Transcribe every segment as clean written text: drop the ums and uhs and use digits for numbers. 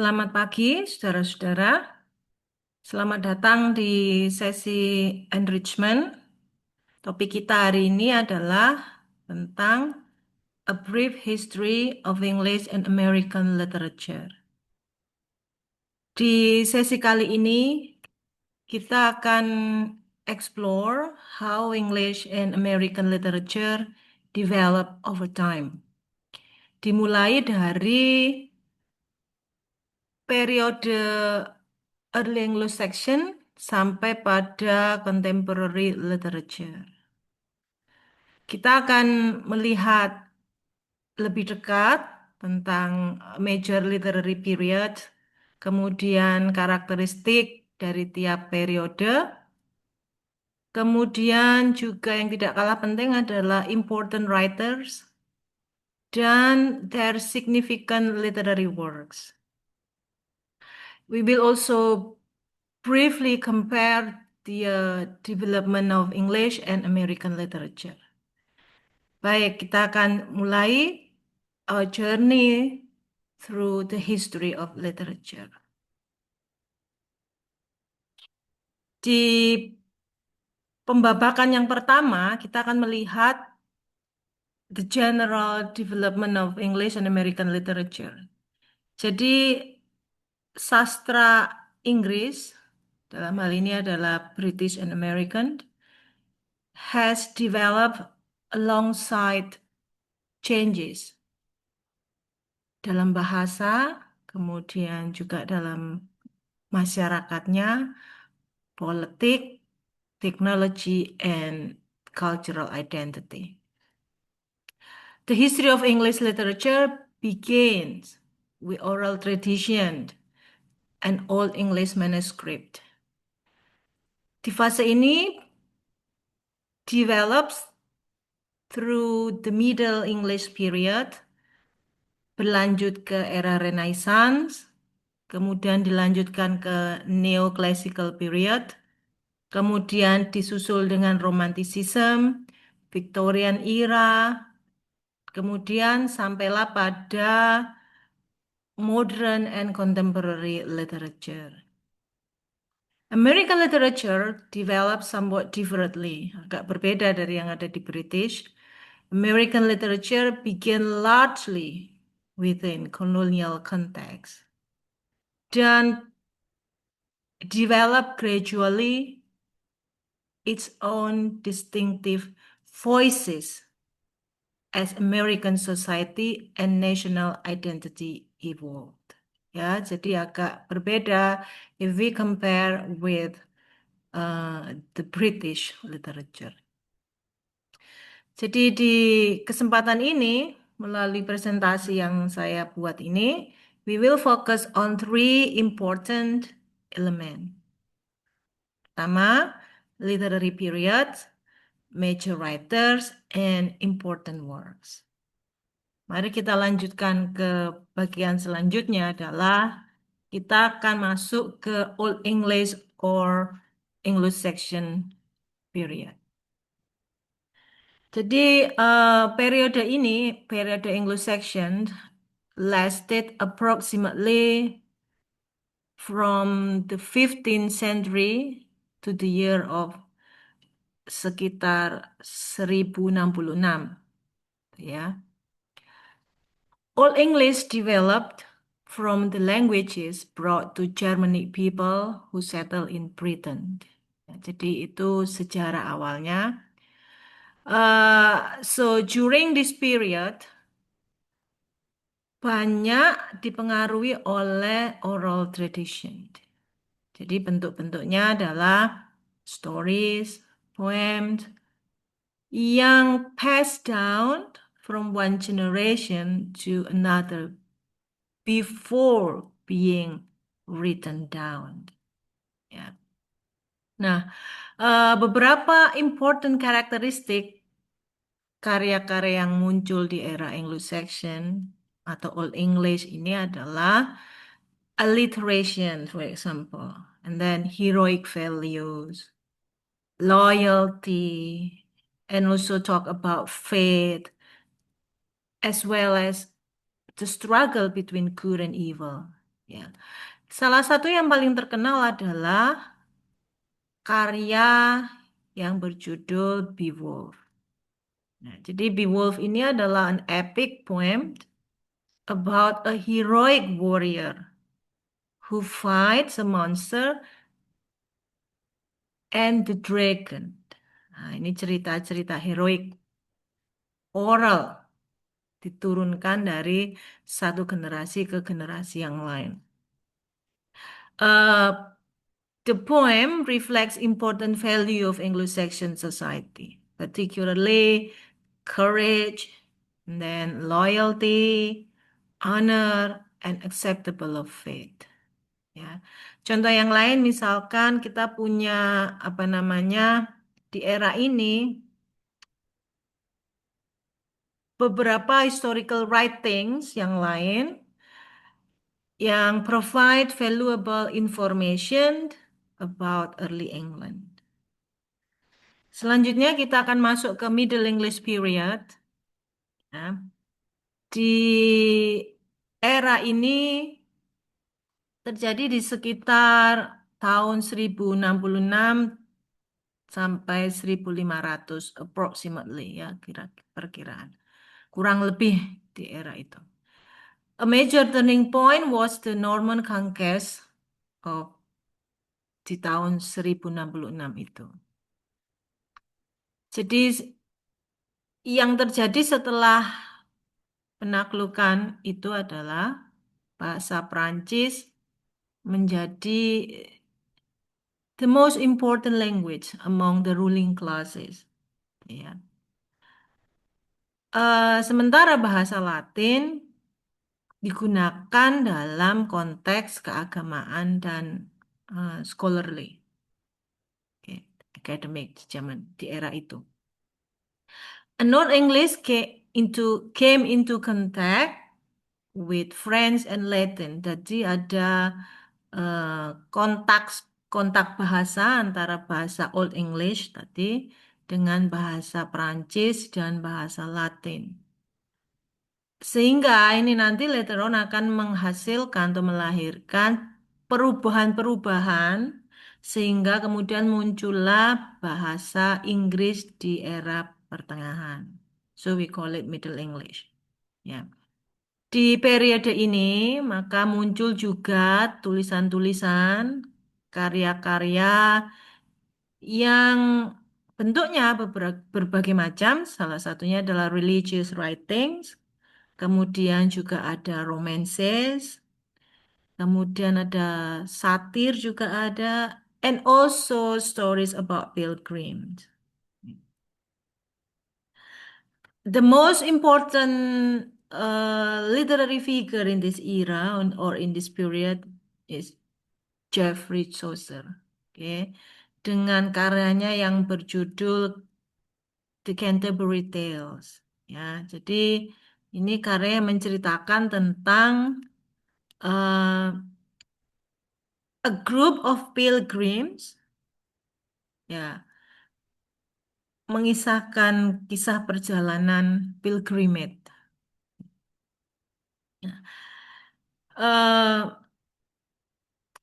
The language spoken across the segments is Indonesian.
Selamat pagi, saudara-saudara. Selamat datang di sesi enrichment. Topik kita hari ini adalah tentang A Brief History of English and American Literature. Di sesi kali ini, kita akan explore how English and American literature develop over time. Dimulai dari periode Early Anglo-Saxon sampai pada Contemporary Literature. Kita akan melihat lebih dekat tentang major literary period, kemudian karakteristik dari tiap periode, kemudian juga yang tidak kalah penting adalah important writers dan their significant literary works. We will also briefly compare the development of English and American literature. Baik, kita akan mulai our journey through the history of literature. Di pembabakan yang pertama, kita akan melihat the general development of English and American literature. Jadi, sastra Inggris, dalam hal ini adalah British and American, has developed alongside changes dalam bahasa, kemudian juga dalam masyarakatnya, politik, technology, and cultural identity. The history of English literature begins with oral tradition and Old English manuscript. Di fase ini develops through the Middle English period, berlanjut ke era Renaissance, kemudian dilanjutkan ke Neoclassical period, kemudian disusul dengan Romanticism, Victorian era, kemudian sampailah pada modern and contemporary literature. American literature developed somewhat differently, agak berbeda dari yang ada di British. American literature began largely within colonial context dan develop gradually its own distinctive voices as American society and national identity evolved. Ya, jadi agak berbeda if we compare with the British literature. Jadi di kesempatan ini, melalui presentasi yang saya buat ini, we will focus on three important elements. Pertama, literary periods, major writers, and important works. Mari kita lanjutkan ke bagian selanjutnya adalah kita akan masuk ke Old English or Anglo-Saxon period. Jadi periode ini, periode Anglo-Saxon, lasted approximately from the 15th century to the year of sekitar 1066. Ya. Old English developed from the languages brought to Germanic people who settled in Britain. Ya, jadi itu sejarah awalnya. So during this period, banyak dipengaruhi oleh oral tradition. Jadi bentuk-bentuknya adalah stories, poems, yang passed down from one generation to another before being written down. Ya. Nah, beberapa important karakteristik karya-karya yang muncul di era Anglo-Saxon atau Old English ini adalah alliteration, for example, and then heroic values, loyalty, and also talk about faith, as well as the struggle between good and evil. Ya. Salah satu yang paling terkenal adalah karya yang berjudul Beowulf. Nah, jadi Beowulf ini adalah an epic poem about a heroic warrior who fights a monster and the dragon. Nah, ini cerita-cerita heroik oral diturunkan dari satu generasi ke generasi yang lain. Uh, the poem reflects important value of Anglo-Saxon society, particularly courage, and then loyalty, honor, and acceptable of faith. Ya. Contoh yang lain misalkan kita punya apa namanya di era ini beberapa historical writings yang lain yang provide valuable information about early England. Selanjutnya kita akan masuk ke Middle English period. Ya. Di era ini terjadi di sekitar tahun 1066 sampai 1500 approximately ya kira perkiraan. Kurang lebih di era itu. A major turning point was the Norman conquest of di tahun 1066 itu. Jadi yang terjadi setelah penaklukan itu adalah bahasa Prancis menjadi the most important language among the ruling classes. Ya. Sementara bahasa Latin digunakan dalam konteks keagamaan dan scholarly, oke, academic zaman di era itu. A non-English came into contact with French and Latin. Jadi ada kontak kontak bahasa antara bahasa Old English tadi dengan bahasa Prancis dan bahasa Latin. Sehingga ini nanti later on akan menghasilkan atau melahirkan perubahan-perubahan sehingga kemudian muncullah bahasa Inggris di era pertengahan. So we call it Middle English. Ya. Di periode ini maka muncul juga tulisan-tulisan, karya-karya yang bentuknya berbagai macam. Salah satunya adalah religious writings, kemudian juga ada romances, kemudian ada satir juga ada, and also stories about pilgrims. The most important literary figure in this era or in this period is Geoffrey Chaucer. Oke, dengan karyanya yang berjudul The Canterbury Tales. Ya, jadi ini karya yang menceritakan tentang uh, a group of pilgrims, ya, mengisahkan kisah perjalanan pilgrimage. Ya.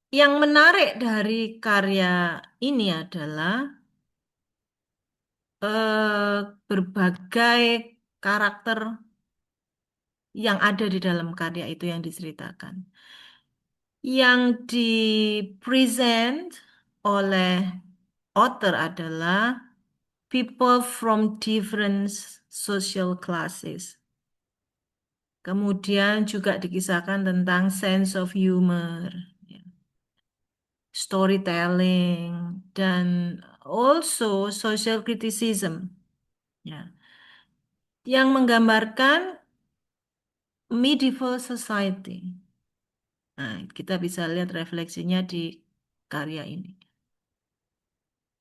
Yang menarik dari karya ini adalah berbagai karakter yang ada di dalam karya itu yang diceritakan. Yang di-present oleh author adalah people from different social classes. Kemudian juga dikisahkan tentang sense of humor, ya, storytelling, dan also social criticism, ya, yang menggambarkan medieval society. Nah, kita bisa lihat refleksinya di karya ini.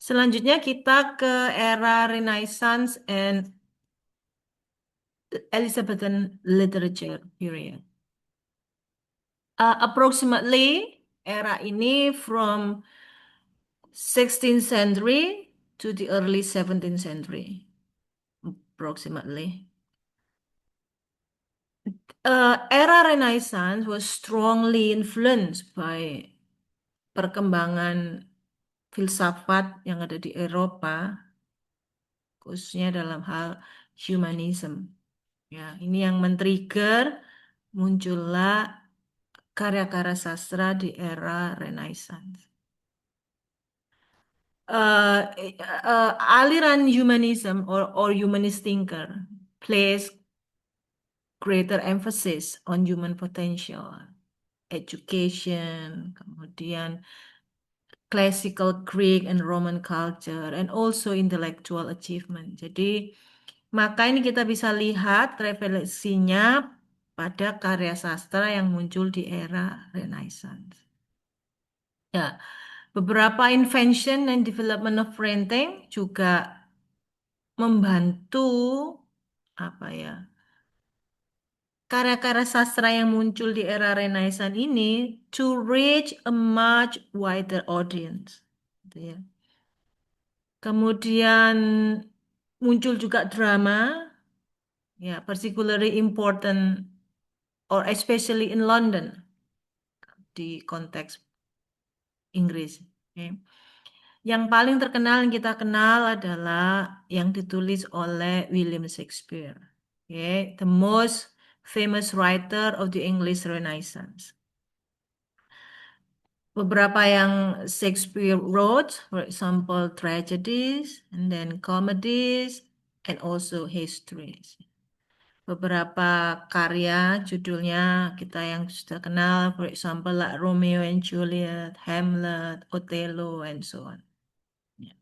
Selanjutnya kita ke era Renaissance and Elizabethan literature period. Approximately era ini from 16th century to the early 17th century, approximately. Era Renaissance was strongly influenced by perkembangan filsafat yang ada di Eropa, khususnya dalam hal humanism. Ya, ini yang men-trigger muncullah karya-karya sastra di era Renaissance. Aliran humanism or humanist thinker place greater emphasis on human potential, education, kemudian classical Greek and Roman culture, and also intellectual achievement. Jadi, maka ini kita bisa lihat refleksinya pada karya sastra yang muncul di era Renaissance. Ya, beberapa invention and development of printing juga membantu apa ya karya-karya sastra yang muncul di era Renaissance ini to reach a much wider audience. Gitu ya. Kemudian muncul juga drama, ya, particularly important or especially in London di konteks Inggris. Oke. Yang paling terkenal yang kita kenal adalah yang ditulis oleh William Shakespeare. Oke, the most famous writer of the English Renaissance. Beberapa yang Shakespeare wrote, for example, tragedies, and then comedies, and also histories. Beberapa karya judulnya kita yang sudah kenal, for example, like Romeo and Juliet, Hamlet, Othello, and so on. Ya.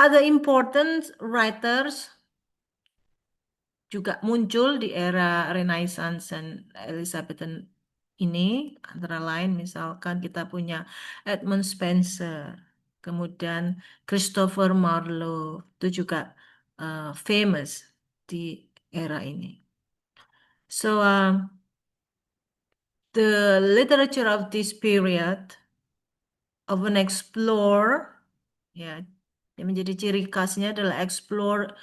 Other important writers juga muncul di era Renaissance dan Elizabethan ini, antara lain misalkan kita punya Edmund Spenser, kemudian Christopher Marlowe, itu juga famous di era ini. So, the literature of this period often explore, ya, yang menjadi ciri khasnya adalah explore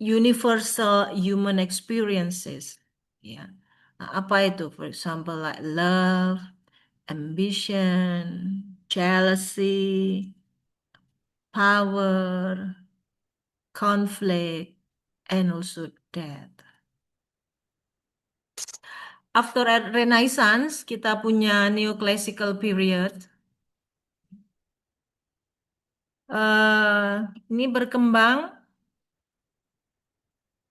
universal human experiences. Ya, nah, apa itu? For example, like love, ambition, jealousy, power, conflict, and also death. After Renaissance, kita punya neoclassical period. Ini berkembang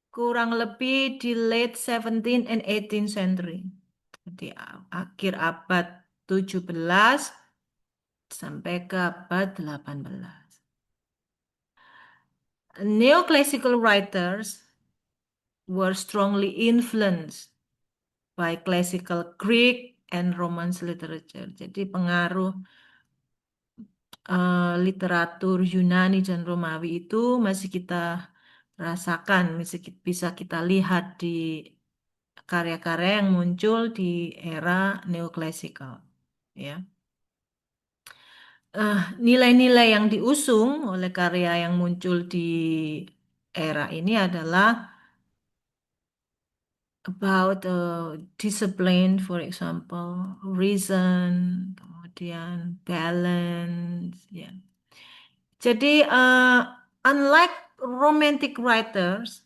kurang lebih di late 17 and 18 century. Jadi akhir abad 17 sampai ke abad 18. Neoclassical writers were strongly influenced by classical Greek and Romance literature. Jadi pengaruh literatur Yunani dan Romawi itu masih kita rasakan, bisa kita lihat di karya-karya yang muncul di era neoklasikal. Ya. Nilai-nilai yang diusung oleh karya yang muncul di era ini adalah about discipline, for example, reason, kemudian balance, ya. Jadi, unlike romantic writers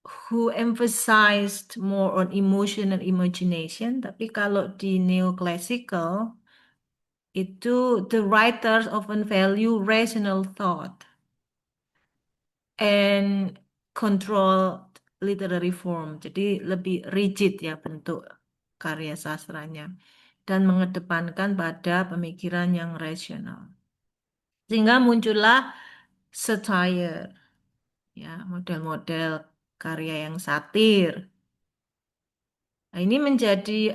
who emphasized more on emotion and imagination, tapi kalau di neoclassical itu the writers often value rational thought and control literary form. Jadi lebih rigid ya bentuk karya sastranya dan mengedepankan pada pemikiran yang rasional. Sehingga muncullah satire, ya, model-model karya yang satir. Nah, ini menjadi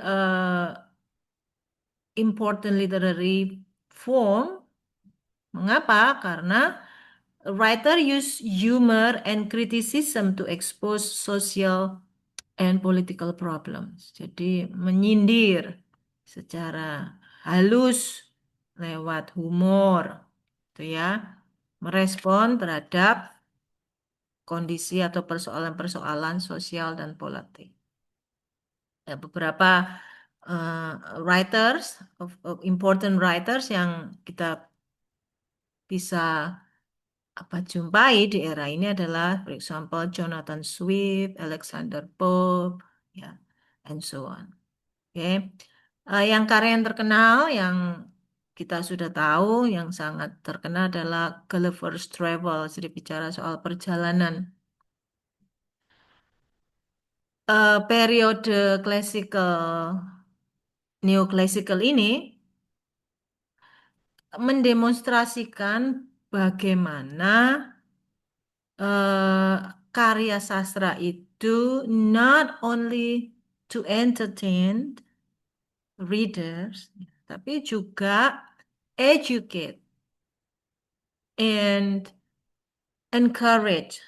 important literary form. Mengapa? Karena a writer use humor and criticism to expose social and political problems. Jadi menyindir secara halus lewat humor, gitu ya, merespon terhadap kondisi atau persoalan-persoalan sosial dan politik. Beberapa eh, writers, of important writers yang kita bisa jumpai di era ini adalah, for example, Jonathan Swift, Alexander Pope, ya, and so on. Oke. Yang karya yang terkenal yang kita sudah tahu, yang sangat terkenal adalah Gulliver's Travel, jadi bicara soal perjalanan. Periode classical, neoclassical ini mendemonstrasikan bagaimana eh, karya sastra itu not only to entertain readers, tapi juga educate and encourage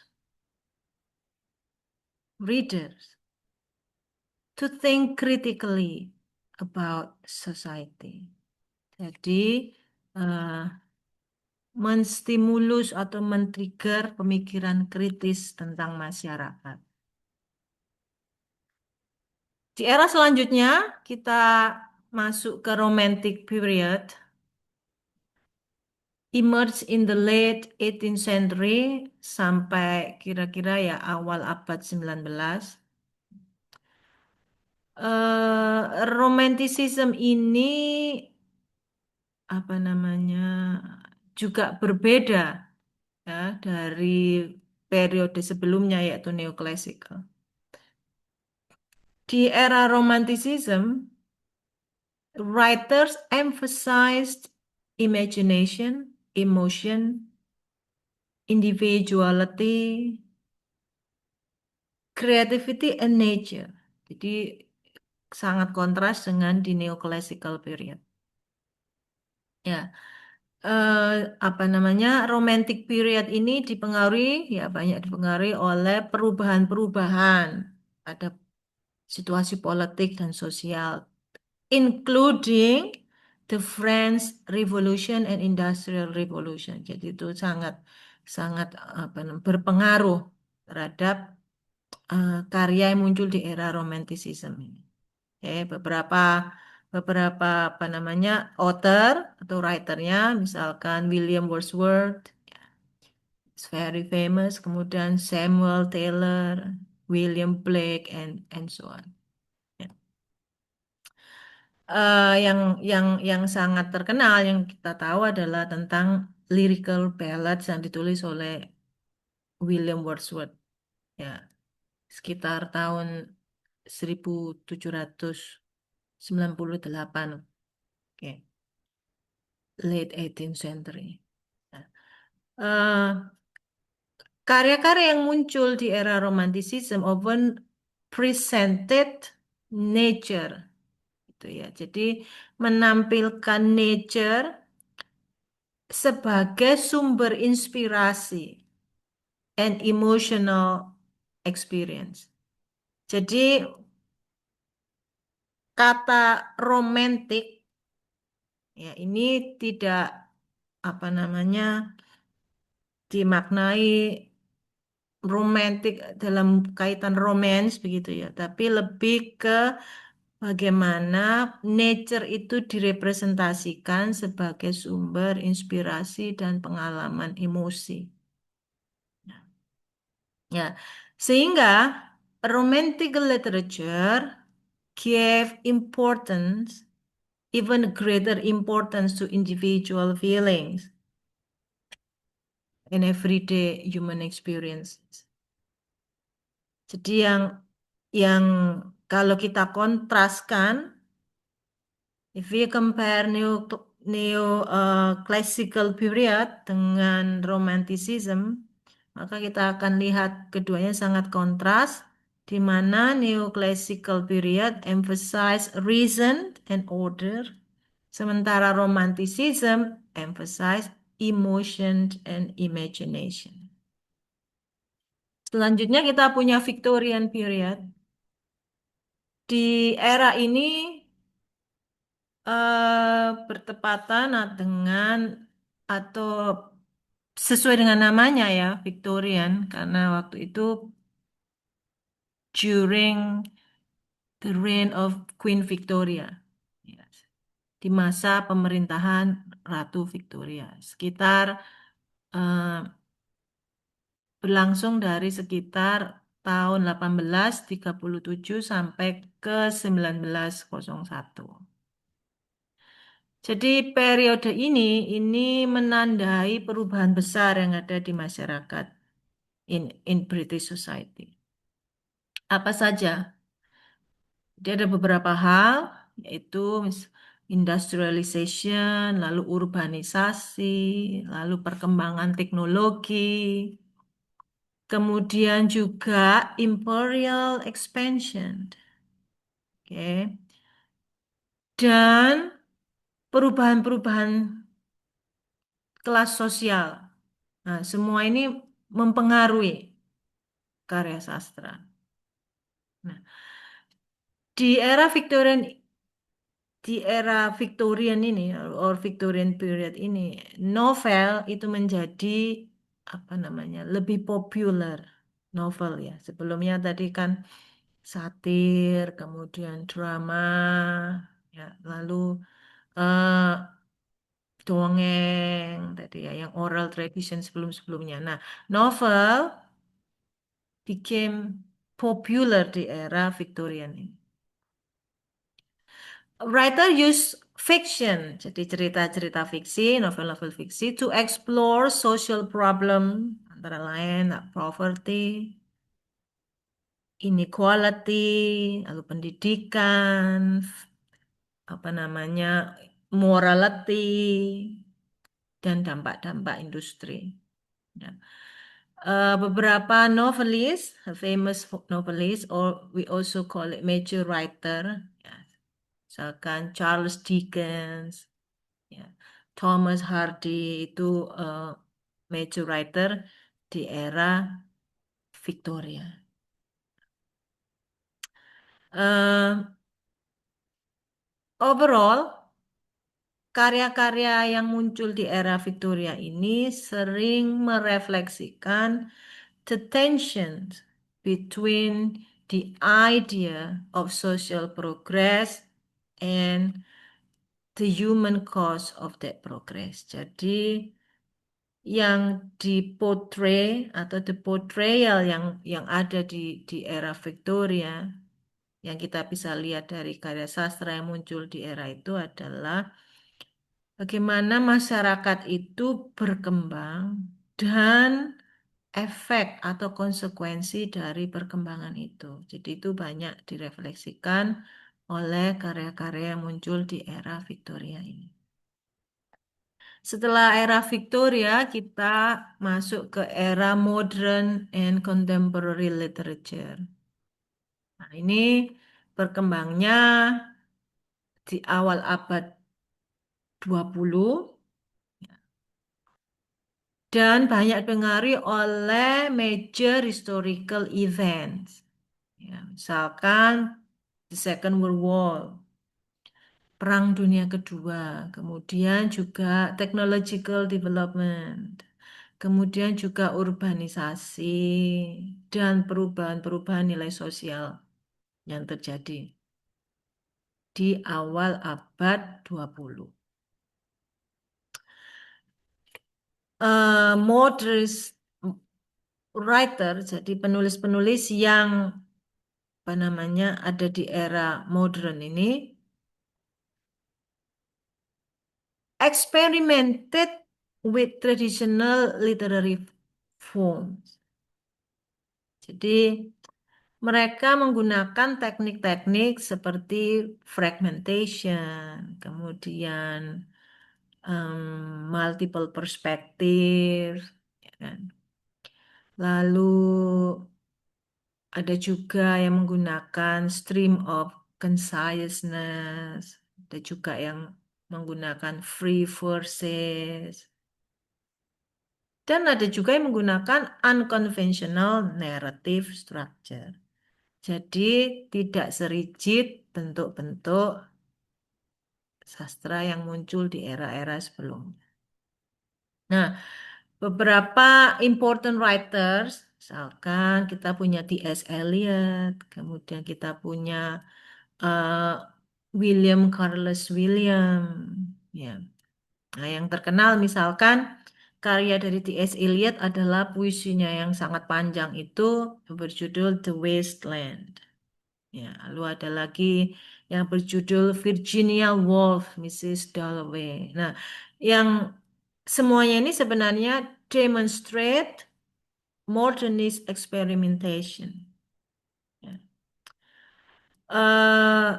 readers to think critically about society. Jadi, eh, menstimulus atau men-trigger pemikiran kritis tentang masyarakat. Di era selanjutnya, kita masuk ke Romantic Period, emerge in the late 18th century sampai kira-kira ya awal abad 19. Romanticism ini apa namanya juga berbeda ya dari periode sebelumnya yaitu neoclassical. Di era Romanticism, writers emphasized imagination, emotion, individuality, creativity, and nature. Jadi sangat kontras dengan di neoclassical period. Ya, eh, apa namanya romantic period ini dipengaruhi ya banyak dipengaruhi oleh perubahan-perubahan pada situasi politik dan sosial, including the French Revolution and Industrial Revolution. Jadi itu sangat sangat berpengaruh terhadap karya yang muncul di era Romanticism ini. Beberapa beberapa apa namanya author atau writernya, misalkan William Wordsworth, is very famous. Kemudian Samuel Taylor, William Blake, and so on. Ya. Yang sangat terkenal yang kita tahu adalah tentang lyrical ballads yang ditulis oleh William Wordsworth. Ya, sekitar tahun 1798. Oke, late 18th century. Nah, eh, karya-karya yang muncul di era Romanticism often presented nature, gitu ya. Jadi menampilkan nature sebagai sumber inspirasi and emotional experience. Jadi kata romantik ya ini tidak apa namanya dimaknai romantik dalam kaitan romance begitu ya, tapi lebih ke bagaimana nature itu direpresentasikan sebagai sumber inspirasi dan pengalaman emosi. Ya, sehingga romantic literature gave importance, even greater importance to individual feelings in everyday human experiences. Jadi yang kalau kita kontraskan, if we compare classical period dengan romanticism, maka kita akan lihat keduanya sangat kontras, di mana neoclassical period emphasize reason and order, sementara romanticism emphasize emotion and imagination. Selanjutnya kita punya Victorian period. Di era ini bertepatan dengan atau sesuai dengan namanya ya, Victorian, karena waktu itu during the reign of Queen Victoria. Yes. Di masa pemerintahan Ratu Victoria, sekitar eh, berlangsung dari sekitar tahun 1837 sampai ke 1901. Jadi periode ini menandai perubahan besar yang ada di masyarakat in British Society. Apa saja? Dia ada beberapa hal, yaitu industrialization, lalu urbanisasi, lalu perkembangan teknologi, kemudian juga imperial expansion, oke, dan perubahan-perubahan kelas sosial. Nah, semua ini mempengaruhi karya sastra. Nah, di era Victorian di era Victorian ini or Victorian period ini, novel itu menjadi apa namanya? Lebih populer novel ya. Sebelumnya tadi kan satir, kemudian drama, ya, lalu eh, dongeng tadi ya, yang oral tradition sebelum-sebelumnya. Nah, novel became popular di era Victorian ini. Writer use fiction, jadi cerita-cerita fiksi, novel-novel fiksi, to explore social problem, antara lain poverty, inequality, lalu pendidikan, apa namanya, morality, dan dampak-dampak industri. Ya. Beberapa novelis, famous novelis, or we also call it major writer, ya. Misalkan Charles Dickens, ya. Thomas Hardy itu eh, major writer di era Victoria. Eh, Overall, karya-karya yang muncul di era Victoria ini sering merefleksikan the tensions between the idea of social progress and the human cause of that progress. Jadi yang dipotray atau the portrayal yang ada di era Victoria yang kita bisa lihat dari karya sastra yang muncul di era itu adalah bagaimana masyarakat itu berkembang dan efek atau konsekuensi dari perkembangan itu. Jadi itu banyak direfleksikan oleh karya-karya yang muncul di era Victoria ini. Setelah era Victoria, kita masuk ke era modern and contemporary literature. Nah, ini berkembangnya di awal abad 20 dan banyak dipengaruhi oleh major historical events. Ya, misalkan the Second World War, Perang Dunia Kedua, kemudian juga technological development, kemudian juga urbanisasi dan perubahan-perubahan nilai sosial yang terjadi di awal abad 20. Moderate writer, jadi penulis-penulis yang apa namanya ada di era modern ini experimented with traditional literary forms. Jadi mereka menggunakan teknik-teknik seperti fragmentation, kemudian multiple perspective, ya kan? Lalu ada juga yang menggunakan stream of consciousness, ada juga yang menggunakan free verses, dan ada juga yang menggunakan unconventional narrative structure. Jadi tidak serigid bentuk-bentuk sastra yang muncul di era-era sebelumnya. Nah, beberapa important writers, misalkan kita punya T.S. Eliot, kemudian kita punya eh, William Carlos William, ya. Nah, yang terkenal misalkan karya dari T.S. Eliot adalah puisinya yang sangat panjang itu berjudul The Wasteland. Ya, lalu ada lagi yang berjudul Virginia Woolf, Mrs. Dalloway. Nah, yang semuanya ini sebenarnya demonstrate modernist experimentation. Ya. Eh,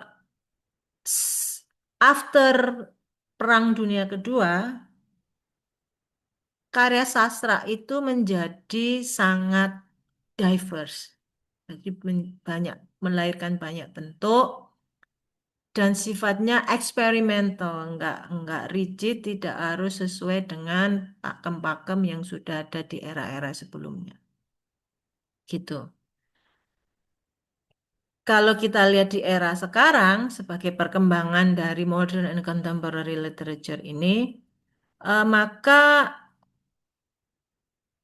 After Perang Dunia Kedua, karya sastra itu menjadi sangat diverse. Jadi banyak melahirkan banyak bentuk dan sifatnya eksperimental, enggak rigid, tidak harus sesuai dengan pakem-pakem yang sudah ada di era-era sebelumnya. Gitu. Kalau kita lihat di era sekarang sebagai perkembangan dari modern and contemporary literature ini, maka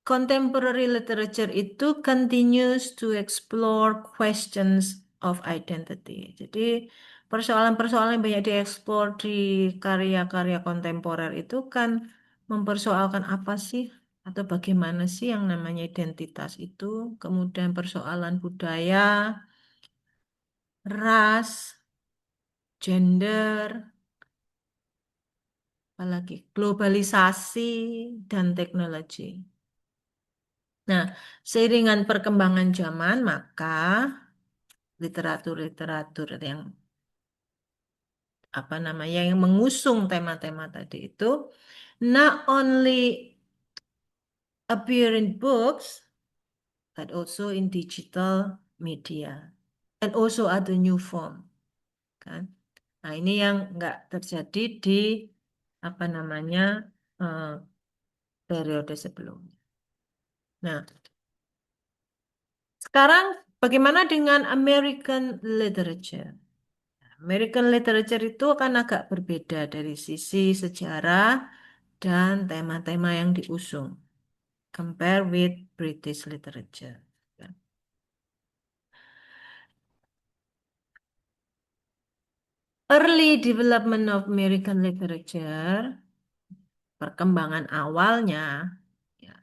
contemporary literature itu continues to explore questions of identity. Jadi persoalan-persoalan yang banyak dieksplor di karya-karya kontemporer itu kan mempersoalkan apa sih atau bagaimana sih yang namanya identitas itu, kemudian persoalan budaya, ras, gender, apalagi globalisasi dan teknologi. Nah, seiringan perkembangan zaman, maka literatur-literatur yang apa namanya yang mengusung tema-tema tadi itu not only appear in books but also in digital media and also other new form kan. Nah, ini yang nggak terjadi di apa namanya eh, periode sebelumnya. Nah, sekarang bagaimana dengan American literature? American literature itu akan agak berbeda dari sisi sejarah dan tema-tema yang diusung. Compare with British literature. Early development of American literature, perkembangan awalnya, ya,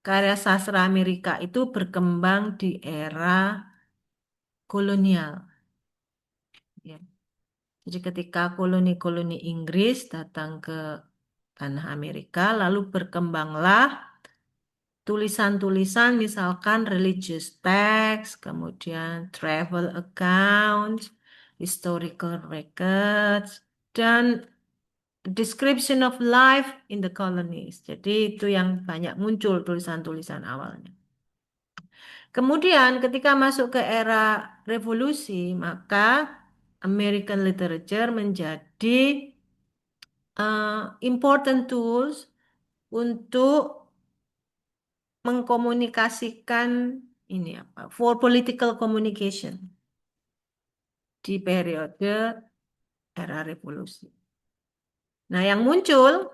karya sastra Amerika itu berkembang di era kolonial. Ya. Jadi ketika koloni-koloni Inggris datang ke tanah Amerika, lalu berkembanglah tulisan-tulisan misalkan religious text, kemudian travel accounts, historical records, dan description of life in the colonies. Jadi itu yang banyak muncul tulisan-tulisan awalnya. Kemudian ketika masuk ke era revolusi, maka American literature menjadi important tools untuk mengkomunikasikan ini apa for political communication di periode era revolusi. Nah, yang muncul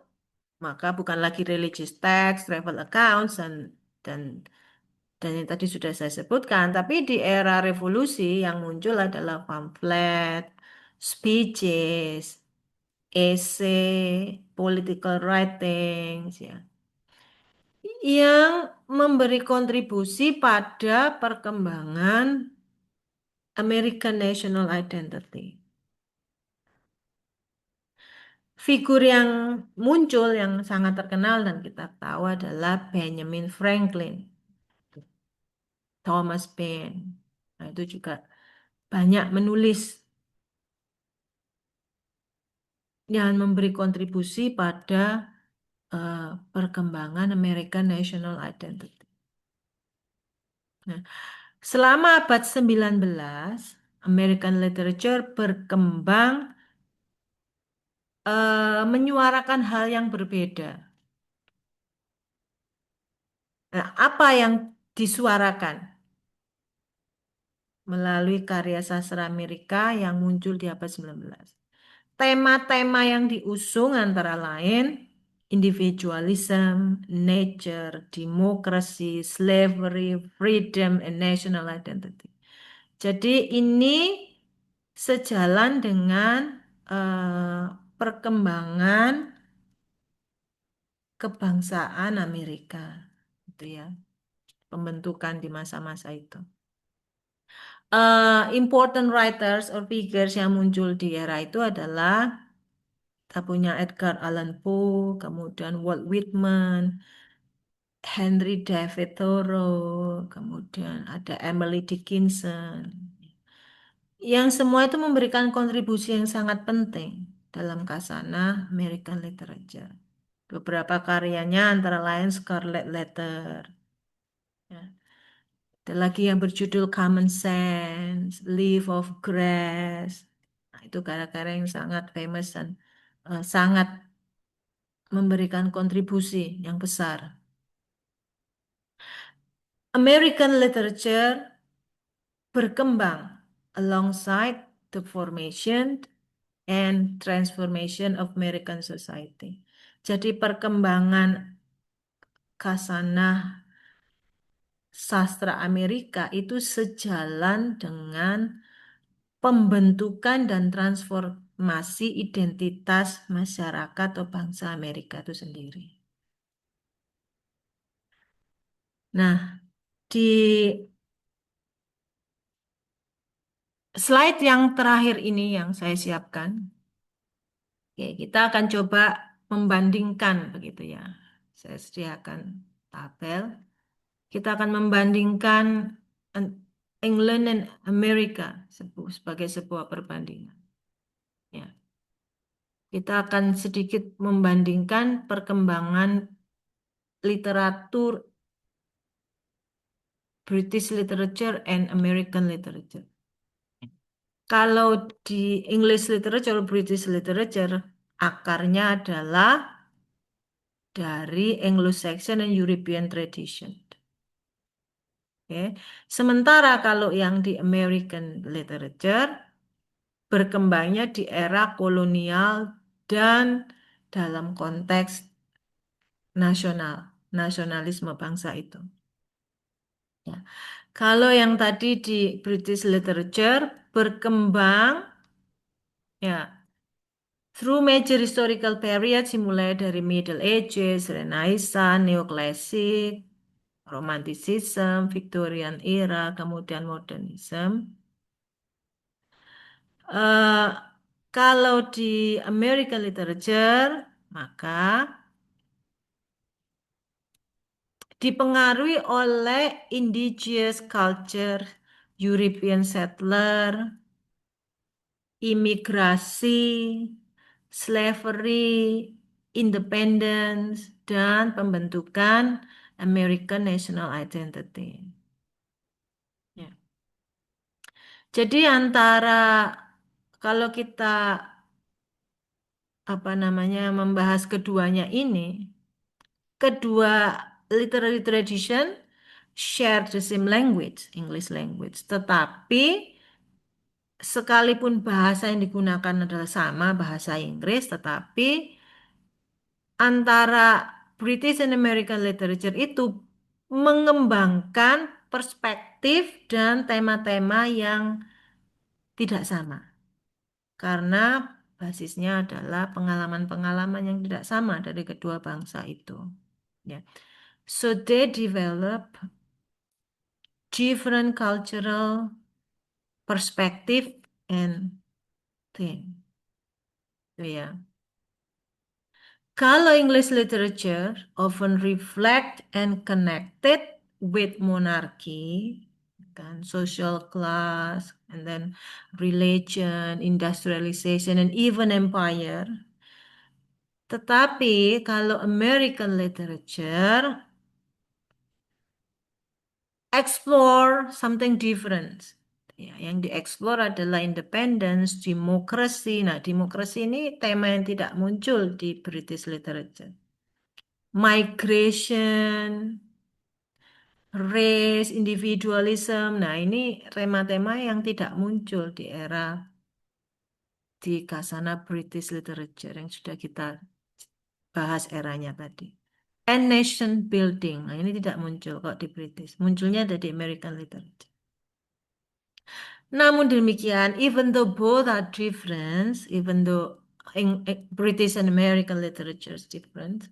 maka bukan lagi religious text, travel accounts dan dan yang tadi sudah saya sebutkan, tapi di era revolusi yang muncul adalah pamflet, speeches, essay, political writings ya, yang memberi kontribusi pada perkembangan American national identity. Figur yang muncul yang sangat terkenal dan kita tahu adalah Benjamin Franklin, Thomas Paine. Nah, itu juga banyak menulis dan memberi kontribusi pada eh, perkembangan American national identity. Nah, selama abad 19, American literature berkembang menyuarakan hal yang berbeda. Nah, apa yang disuarakan melalui karya sastra Amerika yang muncul di abad 19? Tema-tema yang diusung antara lain individualism, nature, democracy, slavery, freedom, and national identity. Jadi ini sejalan dengan perkembangan kebangsaan Amerika, gitu ya, pembentukan di masa-masa itu. Important writers or figures yang muncul di era itu adalah kita punya Edgar Allan Poe, kemudian Walt Whitman, Henry David Thoreau, kemudian ada Emily Dickinson, yang semua itu memberikan kontribusi yang sangat penting dalam kasanah American literature. Beberapa karyanya antara lain Scarlet Letter, ya. Ada lagi yang berjudul Common Sense, Leaf of Grass. Nah, itu karya-karya yang sangat famous dan sangat memberikan kontribusi yang besar. American literature berkembang alongside the formation and transformation of American society. Jadi perkembangan kasanah sastra Amerika itu sejalan dengan pembentukan dan transformasi identitas masyarakat atau bangsa Amerika itu sendiri. Nah, di slide yang terakhir ini yang saya siapkan, oke, kita akan coba membandingkan begitu ya. Saya sediakan tabel. Kita akan membandingkan England dan Amerika sebagai sebuah perbandingan. Ya. Kita akan sedikit membandingkan perkembangan literatur British literature and American literature. Kalau di English literature, British literature, akarnya adalah dari Anglo-Saxon dan European tradition. Oke. Sementara kalau yang di American literature berkembangnya di era kolonial dan dalam konteks nasional, nasionalisme bangsa itu. Ya. Kalau yang tadi di British literature berkembang ya through major historical periods dimulai dari Middle Ages, Renaissance, Neoclassic, Romanticism, Victorian era, kemudian Modernism. Eh, kalau di American literature, maka dipengaruhi oleh indigenous culture, European settler, imigrasi, slavery, independence, dan pembentukan American national identity. Ya. Jadi antara kalau kita membahas keduanya ini, kedua literary tradition share the same language, English language, tetapi sekalipun bahasa yang digunakan adalah sama, bahasa Inggris, tetapi antara British and American literature itu mengembangkan perspektif dan tema-tema yang tidak sama. Karena basisnya adalah pengalaman-pengalaman yang tidak sama dari kedua bangsa itu. Ya. So they develop different cultural perspective and thing. Ya. Kalau English literature often reflect and connected with monarchy, kan, social class, and then religion, industrialization, and even empire. Tetapi kalau American literature explore something different. Ya, yang dieksplor adalah independence, demokrasi. Nah, demokrasi ini tema yang tidak muncul di British literature. Migration, race, individualism. Nah, ini tema-tema yang tidak muncul di era di kasana British literature yang sudah kita bahas eranya tadi. And nation building. Nah, ini tidak muncul kok di British. Munculnya ada di American literature. Namun demikian, even though both are different, even though British and American literature is different,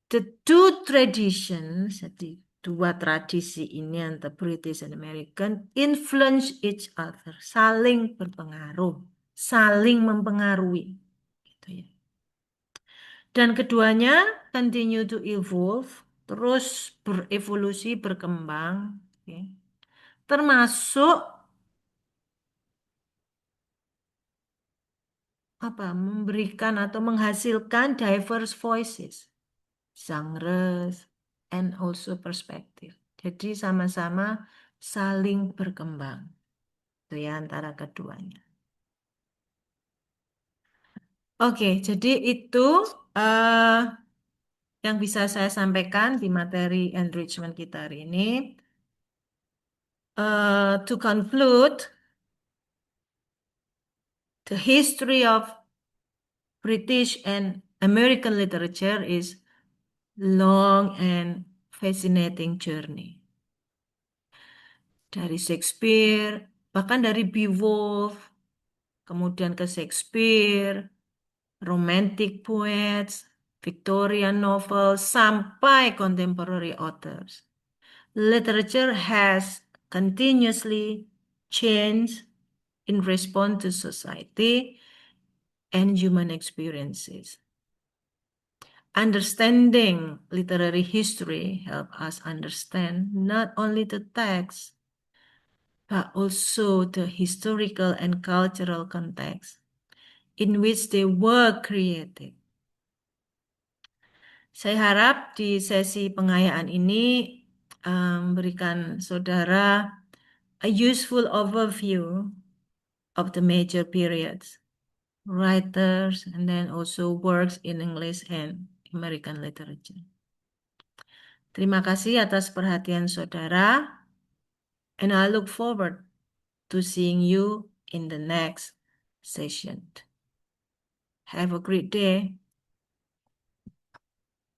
the two traditions, jadi dua tradisi ini antara British and American influence each other, saling berpengaruh, saling mempengaruhi, gitu ya. Dan keduanya continue to evolve, terus berevolusi, berkembang, oke. Termasuk apa? Memberikan atau menghasilkan diverse voices, genres, and also perspective. Jadi sama-sama saling berkembang, itu ya antara keduanya. Oke, jadi itu eh, yang bisa saya sampaikan di materi enrichment kita hari ini. To conclude, the history of British and American literature is long and fascinating journey. Dari Shakespeare, bahkan dari Beowulf, kemudian ke Shakespeare, romantic poets, Victorian novels, sampai contemporary authors. Literature has continuously changed in response to society and human experiences. Understanding literary history help us understand not only the text, but also the historical and cultural context in which they were created. Saya harap di sesi pengayaan ini memberikan saudara a useful overview of the major periods, writers, and then also works in English and American literature. Terima kasih atas perhatian saudara, and I look forward to seeing you in the next session. Have a great day.